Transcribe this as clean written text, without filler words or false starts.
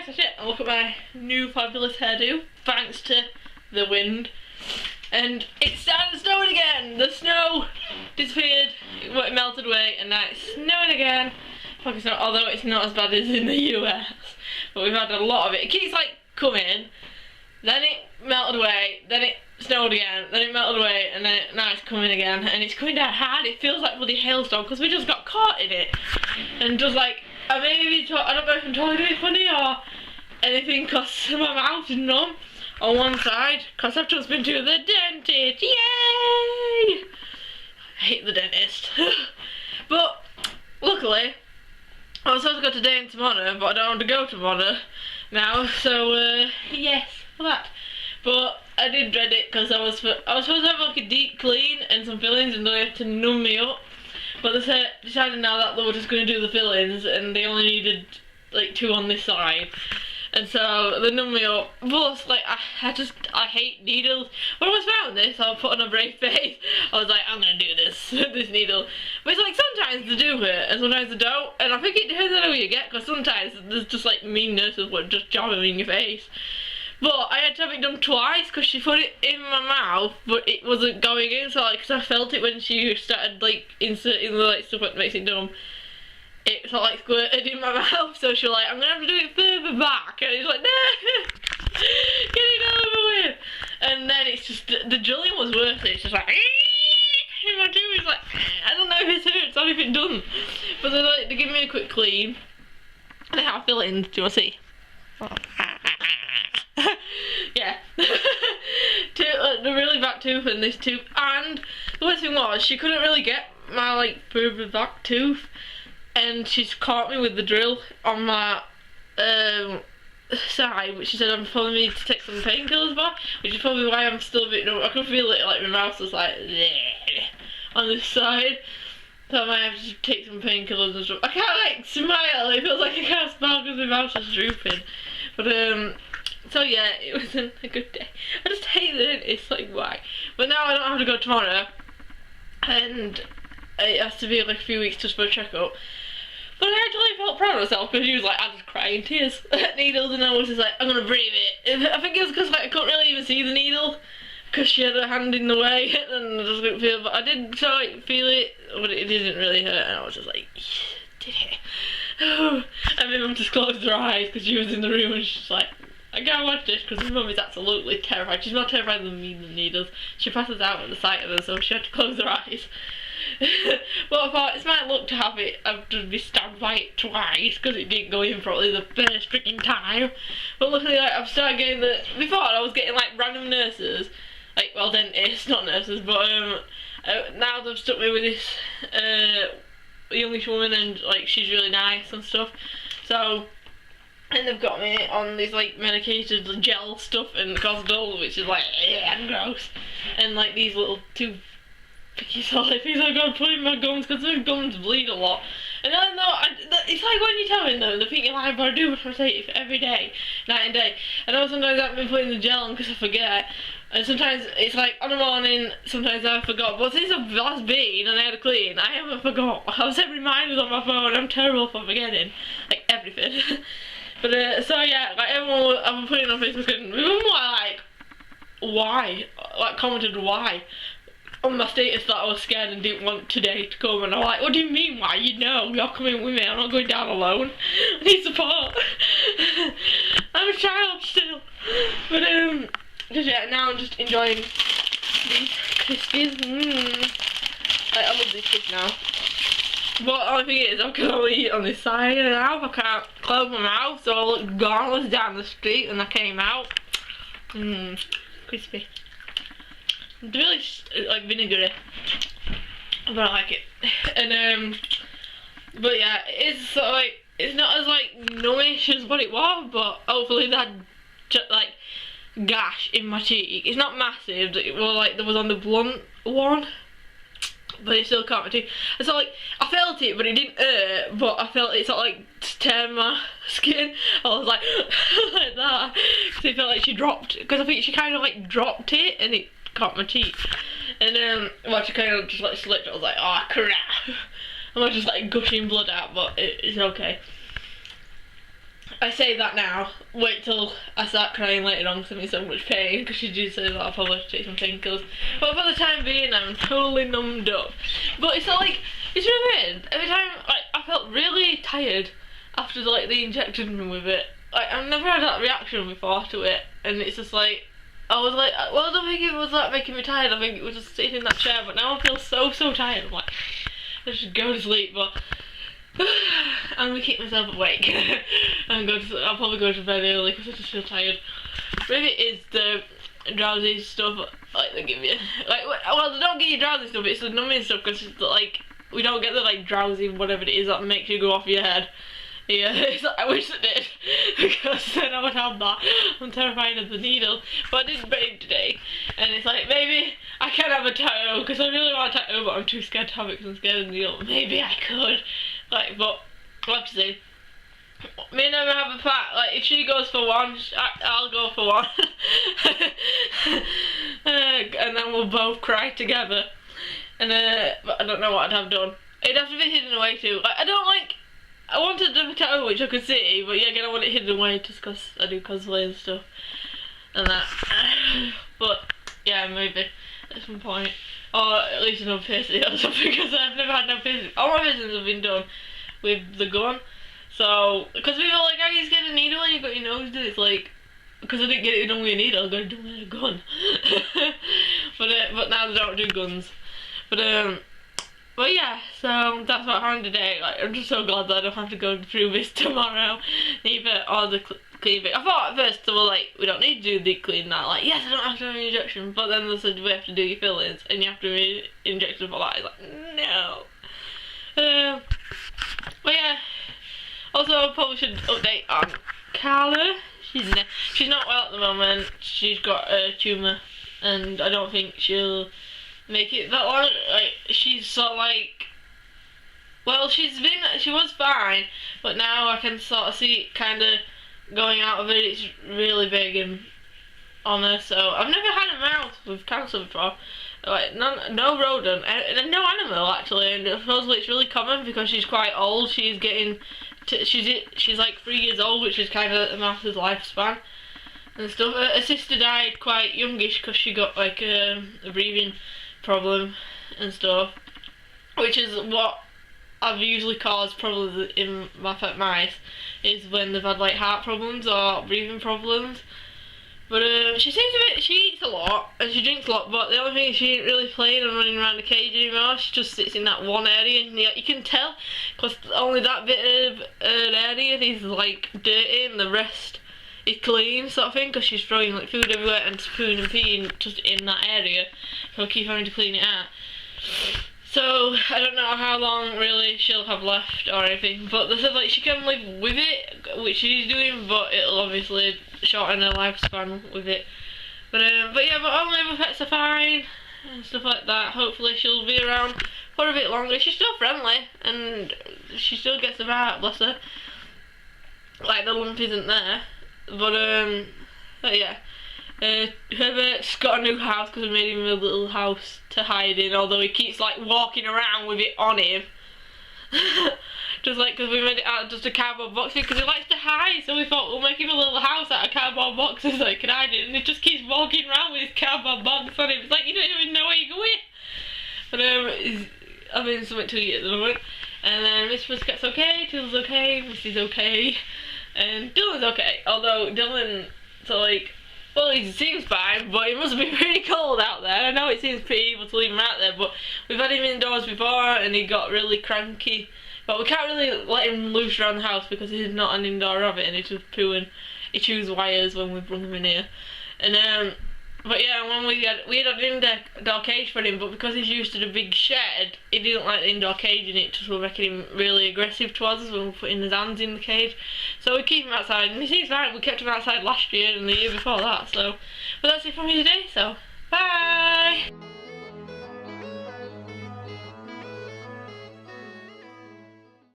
so shit, and look at my new fabulous hairdo, thanks to the wind. And it started snowing again. The snow disappeared, it melted away, and now it's snowing again. Fucking snow, although it's not as bad as in the US, but we've had a lot of it. It keeps like coming, then it melted away, then it snowed again, then it melted away, and then now it's coming again, and it's coming down hard. It feels like bloody hailstorm because we just got caught in it, and just like I don't know if I'm totally doing funny or anything because my mouth is numb on one side because I've just been to the dentist. Yay! I hate the dentist. But luckily I was supposed to go today and tomorrow, but I don't want to go tomorrow now, so yes for that. But I did dread it because I was supposed to have like a deep clean and some fillings and they had to numb me up. But they decided now that they were just going to do the fillings and they only needed like 2 on this side. And so they numbed me up. Plus, like, I hate needles. When I was found this, I put on a brave face. I was like, I'm going to do this, this needle. But it's like, sometimes they do it, and sometimes they don't. And I think it depends on who you get, because sometimes there's just like mean nurses would just jab them in your face. But I had to have it done twice because she put it in my mouth, but it wasn't going in. So like, cause I felt it when she started like inserting the like stuff that makes it numb. It sort of like squirted in my mouth. So she was like, I'm gonna have to do it further back, and it's like, no, get it over with. And then it's just the drilling was worth it. It's just like, if I do, it's like I don't know if it hurts or if it doesn't. But they give me a quick clean. They have fillings. Do you want to see? Yeah. The really back tooth and this tooth, and the worst thing was she couldn't really get my like further back tooth, and she's caught me with the drill on my side, which she said I'm probably need to take some painkillers back, which is probably why I'm still a bit numb. I can feel it like my mouth was like on this side, so I might have to take some painkillers and stuff. I can't like smile, it feels like I can't smile because my mouth's just drooping. But so yeah, it wasn't a good day. I just hate it. It's like, why? But now I don't have to go tomorrow, and it has to be like a few weeks just for a checkup. But I actually felt proud of myself because she was like, I just crying tears at needles, and I was just like, I'm gonna brave it. I think it was because like I couldn't really even see the needle because she had her hand in the way, and I just couldn't feel. But I did so like feel it, but it didn't really hurt, and I was just like, did it? And my mum just closed her eyes because she was in the room, and she's like, I can't watch this because my mum is absolutely terrified. She's more terrified than me than needles. She passes out at the sight of them, so she had to close her eyes. But I thought it's my luck to have to be stabbed by it twice because it didn't go in properly the first freaking time. But luckily, like, I've started getting before I was getting like random nurses, like, well, dentists, not nurses, but now they've stuck me with this youngish woman, and like she's really nice and stuff. So. And they've got me on this like medicated gel stuff and Cosdol, which is like gross, and like these little 2 picky solid things I've got to put in my gums because my gums bleed a lot. And I know it's like when you tell them, they think you're like, but I do it every day, night and day. I know sometimes I've been putting the gel on because I forget, and sometimes it's like on the morning, sometimes I forgot. But since I've last been and I had a clean, I haven't forgot. I was set reminders on my phone. I'm terrible for forgetting, like everything. But so yeah, like everyone, I've been putting on Facebook, and everyone like, why? Like commented why on my status that I was scared and didn't want today to come, and I'm like, what do you mean why? You know, you're coming with me. I'm not going down alone. I need support. I'm a child still. But just yeah, now I'm just enjoying these crispies. I love these crisps now. But the only thing is, I can only eat on this side now. I can't close my mouth, so I looked garnless down the street when I came out. Crispy. It's really like vinegary, but I like it. And but yeah, it's sort of like, it's not as like numbish as what it was, but hopefully that like gash in my cheek, it's not massive. It was like there was on the blunt one. But it still caught my teeth. And so like, I felt it, but it didn't hurt, but I felt it sort of like tear my skin. I was like, like that. Because it felt like she dropped, because I think she kind of like dropped it and it caught my teeth. And well, she kind of just like slipped. I was like, oh crap. I was just like gushing blood out, but it's okay. I say that now, wait till I start crying later on because I'm in so much pain, because she did say that I'll probably have to take some painkillers. But for the time being, I'm totally numbed up. But it's not like, it's really weird. Every time, like, I felt really tired after, like, they injected me with it. Like, I've never had that reaction before to it, and it's just like, I was like, well, I don't think it was like making me tired, I think it was just sitting in that chair, but now I feel so tired. I'm like, I should go to sleep, but I'm gonna keep myself awake and go to, I'll probably go to bed early because I just feel tired. Maybe it is the drowsy stuff, like, they give you, like, well, they don't give you drowsy stuff, it's the numbing stuff, because it's like, we don't get the, like, drowsy whatever it is that makes you go off your head. Yeah, it's like, I wish it did, because then I would have that. I'm terrified of the needle, but I did bathe today, and it's like, maybe I can have a tattoo, because I really want a tattoo, but I'm too scared to have it because I'm scared of the needle. Maybe I could, like, but I'll have to see. Me and Emma have a pact, like, if she goes for one, I'll go for one, and then we'll both cry together, and but I don't know what I'd have done. It'd have to be hidden away too, like, I wanted a tattoo which I could see, but yeah, again, I want it hidden away just because I do cosplay and stuff and that. But yeah, maybe at some point, or at least another piercing or something, because I've never had no piercing. All my piercings have been done with the gun. So, because people are like, how you just get a needle when you got your nose done? It's like, because I didn't get it done with a needle, I got it done with a gun. But now they don't do guns. But yeah, so that's what happened today. Like, I'm just so glad that I don't have to go through this tomorrow, either, or the clean bit. I thought at first they were like, we don't need to do the clean now. Like, yes, I don't have to have an injection, but then they said we have to do your fillings and you have to be injected for that. It's like, no. But yeah, also I probably should update on Carla. She's not well at the moment. She's got a tumour, and I don't think she'll make it that long. Like, she's sort of like, well, she was fine, but now I can sort of see it kind of going out of it. It's really big on her. So I've never had a mouse with cancer before, like no rodent, and no animal actually. And supposedly it's really common because she's quite old. She's getting she's like 3 years old, which is kind of a mouse's lifespan and stuff. Her sister died quite youngish because she got like a breathing problem and stuff, which is what I've usually caused problems in my pet mice, is when they've had like heart problems or breathing problems. But she eats a lot and she drinks a lot, but the only thing is she ain't really playing and running around the cage anymore. She just sits in that one area, and you can tell because only that bit of area is like dirty and the rest is clean, sort of thing, because she's throwing like food everywhere and spoon and peeing just in that area, so I keep having to clean it out. So I don't know how long really she'll have left or anything, but they said like she can live with it, which she's doing, but it'll obviously shorten her lifespan with it. But yeah, but all my other pets are fine and stuff like that. Hopefully she'll be around for a bit longer. She's still friendly and she still gets about, bless her. Like, the lump isn't there. But yeah, Herbert's got a new house because we made him a little house to hide in, although he keeps like walking around with it on him. Just like, because we made it out of just a cardboard box because he likes to hide, so we thought we'll make him a little house out of cardboard boxes so he can hide it, and he just keeps walking around with his cardboard box on him. It's like, you don't even know where you're going. But I'm in something to eat at the moment. And then Miss Pussycat's okay, Till's okay, Missy's okay, and Dylan's okay. Although Dylan, so like, well, he seems fine, but it must be pretty cold out there. I know it seems pretty evil to leave him out there, but we've had him indoors before and he got really cranky. But we can't really let him loose around the house because he's not an indoor rabbit and he's just pooing. He chews wires when we bring him in here. And but yeah, when we had an indoor cage for him, but because he's used to the big shed, he didn't like the indoor cage, and it just was making him really aggressive towards us when we were putting his hands in the cage. So we keep him outside, and he seems fine. We kept him outside last year and the year before that. So, but that's it from me today. So, bye.